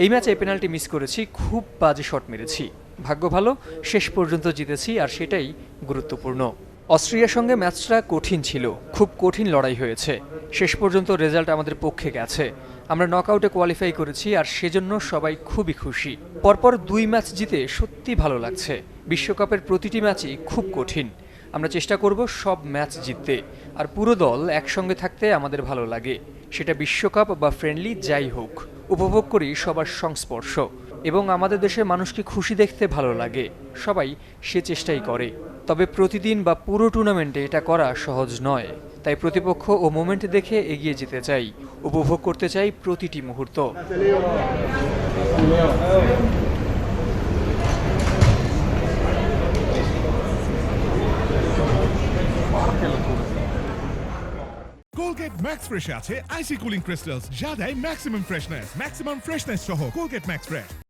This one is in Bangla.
এই ম্যাচে পেনাল্টি মিস করেছি, খুব বাজে শট মেরেছি। ভাগ্য ভালো, শেষ পর্যন্ত জিতেছি, আর সেটাই গুরুত্বপূর্ণ। অস্ট্রিয়ার সঙ্গে ম্যাচটা কঠিন ছিল, খুব কঠিন লড়াই হয়েছে। শেষ পর্যন্ত রেজাল্ট আমাদের পক্ষে গেছে। আমরা নকআউটে কোয়ালিফাই করেছি, আর সেজন্য সবাই খুবই খুশি। পরপর 2 ম্যাচ জিতে সত্যি ভালো লাগছে। বিশ্বকাপের প্রতিটি ম্যাচই খুব কঠিন। আমরা চেষ্টা করব সব ম্যাচ জিততে, আর পুরো দল একসঙ্গে থাকতে আমাদের ভালো লাগে। সেটা বিশ্বকাপ বা ফ্রেন্ডলি যাই হোক, উপভোগ করি সবার সংস্পর্শ, এবং আমাদের দেশের মানুষকে খুশি দেখতে ভালো লাগে। সবাই সে চেষ্টাই করে। তবে প্রতিদিন বা পুরো টুর্নামেন্টে এটা করা সহজ নয়। তাই প্রতিপক্ষ ও মোমেন্ট দেখে এগিয়ে যেতে চাই, উপভোগ করতে চাই প্রতিটি মুহূর্ত। কোলগেট ম্যাক্স ফ্রেশে আছে আইসি কুলিং ক্রিস্টালস, যা দেয় ম্যাক্সিমাম ফ্রেশনেস সহ কোলগেট ম্যাক্স ফ্রেশ।